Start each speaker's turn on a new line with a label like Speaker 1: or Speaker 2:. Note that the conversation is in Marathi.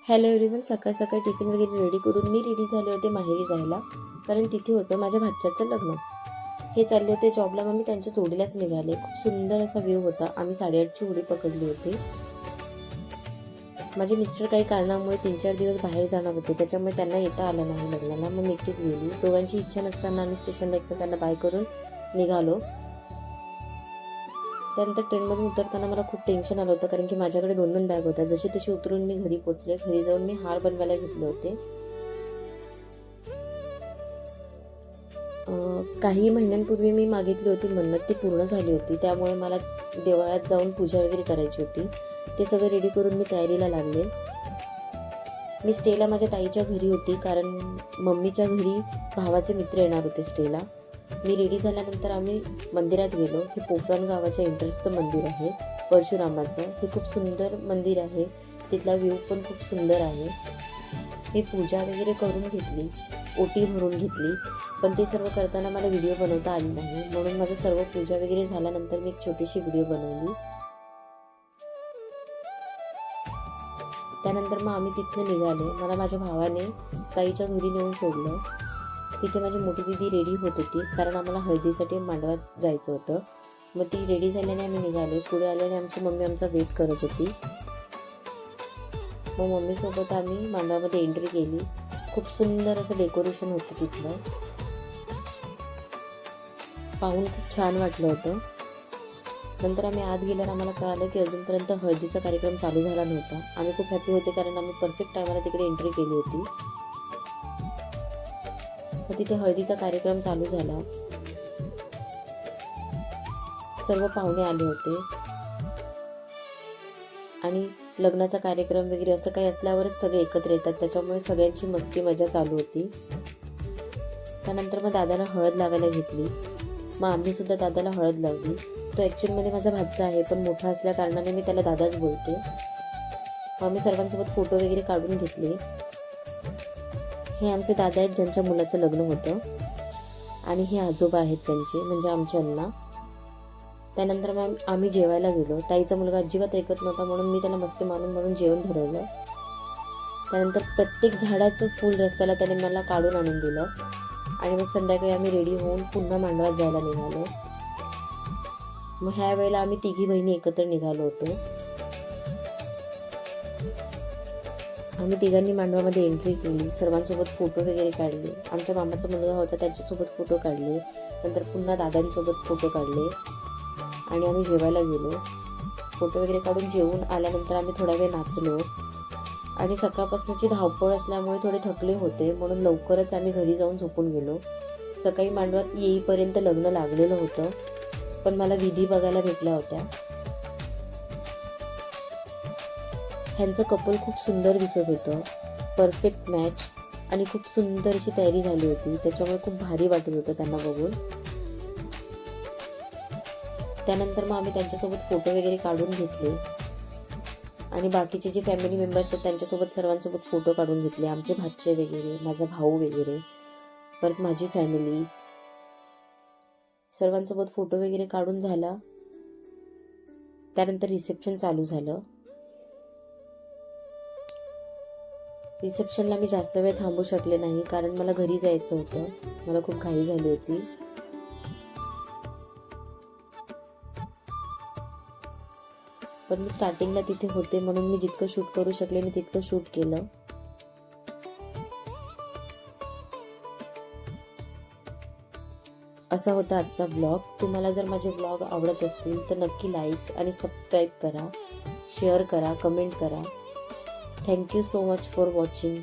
Speaker 1: Hello everyone. सकाळ सकाळ टिफिन वगैरे रेडी करून मी रेडी झाले होते माहेरी जायला, कारण तिथे होतं माझ्या भाच्याचं लग्न. हे चालले होते जॉबला, मग मी त्यांच्या जोडीलाच निघाले. खूप सुंदर असा व्ह्यू होता. आम्ही 8:30ची उडी पकडली होती. माझे मिस्टर काही कारणामुळे 3-4 दिवस बाहेर जाणार होते, त्याच्यामुळे त्यांना येता आलं नाही लग्नाला. मग मी एकटीच गेली. दोघांची इच्छा नसताना आम्ही स्टेशनला एकमेकांना बाय करून निघालो. त्यानंतर ट्रेनमधून उतरताना मला खूप टेन्शन आलं होतं, कारण की माझ्याकडे 2-2 बॅग होत्या. जशी तशी उतरून मी घरी पोचले. घरी जाऊन मी हार बनवायला घेतले होते. काही महिन्यांपूर्वी मी मागितली होती मन्नत, ती पूर्ण झाली होती. त्यामुळे मला देवळात जाऊन पूजा वगैरे करायची होती. ते सगळं रेडी करून मी तयारीला लागले. मी स्टेला माझ्या ताईच्या घरी होती, कारण मम्मीच्या घरी भावाचे मित्र येणार होते स्टेला. मी रेडी झाल्यानंतर आम्ही मंदिरात गेलो. हे पोफरण गावाच्या एंट्रन्सचं मंदिर आहे, परशुरामाचं. हे खूप सुंदर मंदिर आहे. तिथला व्ह्यू पण खूप सुंदर आहे. मी पूजा वगैरे करून घेतली, ओटी भरून घेतली, पण ते सर्व करताना मला व्हिडिओ बनवता आली नाही. म्हणून माझं सर्व पूजा वगैरे झाल्यानंतर मी एक छोटीशी व्हिडिओ बनवली. त्यानंतर मग आम्ही तिथनं निघाले. मला माझ्या भावाने ताईच्या घरी नेऊन सोडलं. तिथे माझी मोठी दीदी रेडी होत होती, कारण आम्हाला हळदीसाठी मांडवात जायचं होतं. मग ती रेडी झाल्याने आम्ही निघाले. पुढे आल्याने आमची मम्मी आमचा वेट करत होती. मग मम्मीसोबत आम्ही मांडवामध्ये एंट्री केली. खूप सुंदर असं डेकोरेशन होतं तिथलं. पाहून खूप छान वाटलं होतं. नंतर आम्ही आत गेल्यावर आम्हाला कळालं की अजूनपर्यंत हळदीचा कार्यक्रम चालू झाला नव्हता. आम्ही खूप हॅपी होते, कारण आम्ही परफेक्ट टायमाला तिकडे एंट्री केली होती. मग तिथे हळदीचा कार्यक्रम चालू झाला. सर्व पाहुणे आले होते आणि लग्नाचा कार्यक्रम वगैरे असं काही असल्यावरच सगळे एकत्र येतात, त्याच्यामुळे सगळ्यांची मस्ती मजा चालू होती. त्यानंतर मग दादाला हळद लावायला घेतली. मग आम्ही सुद्धा दादाला हळद लावली. तो ॲक्च्युअलमध्ये माझा भाचा आहे, पण मोठा असल्या कारणाने मी त्याला दादाच बोलते. मग आम्ही सर्वांसोबत फोटो वगैरे काढून घेतले. हे आमचे दादा आहेत, ज्यांच्या मुलाचं लग्न होतं, आणि हे आजोबा आहेत त्यांचे, म्हणजे आमचे अण्णा. त्यानंतर मग आम्ही जेवायला गेलो. ताईचा मुलगा अजिबात ऐकत नव्हता, म्हणून मी त्याला मस्ती मारून म्हणून जेवण भरवलं. त्यानंतर प्रत्येक झाडाचं फूल रस्त्याला त्याने मला काढून आणून दिलं. आणि मग संध्याकाळी आम्ही रेडी होऊन पुन्हा मांडवात जायला निघालो. मग ह्या वेळेला आम्ही तिघी बहिणी एकत्र निघालो होतो. आम्ही तिघांनी मांडवामध्ये एंट्री केली. सर्वांसोबत फोटो वगैरे काढले. आमच्या मामाचा मुलगा होता, त्याच्यासोबत फोटो काढले. नंतर पुन्हा दादांसोबत फोटो काढले आणि आम्ही जेवायला गेलो. फोटो वगैरे काढून जेवून आल्यानंतर आम्ही थोडा वेळ नाचलो. आणि सकाळपासूनची धावपळ असल्यामुळे थोडे थकले होते, म्हणून लवकरच आम्ही घरी जाऊन झोपून गेलो. सकाळी मांडवात येईपर्यंत लग्न लागलेलं होतं, पण मला विधी बघायला भेटल्या होत्या. ह्यांचं कपल खूप सुंदर दिसत होतं. परफेक्ट मॅच आणि खूप सुंदर अशी तयारी झाली होती, त्याच्यामुळे खूप भारी वाटत होतं त्यांना बघून. त्यानंतर मग आम्ही त्यांच्यासोबत फोटो वगैरे काढून घेतले आणि बाकीचे जे फॅमिली मेंबर्स आहेत त्यांच्यासोबत सर्वांसोबत फोटो काढून घेतले. आमचे भाचे वगैरे, माझा भाऊ वगैरे, परत माझी फॅमिली, सर्वांसोबत फोटो वगैरे काढून झाला. त्यानंतर रिसेप्शन चालू झालं. रिसेप्शनला मी जास्त वेळ थांबू शकले नाही, कारण मला घरी जायचं होतं. मला खूप घाई झाली होती. पण मी स्टार्टिंगला तिथे होते, म्हणून मी जितकं शूट करू शकले मी तितकं शूट केलं. असा होता आजचा व्लॉग. तुम्हाला जर माझे व्लॉग आवडत असतील तर नक्की लाईक आणि सबस्क्राईब करा, शेअर करा, कमेंट करा. Thank you so much for watching.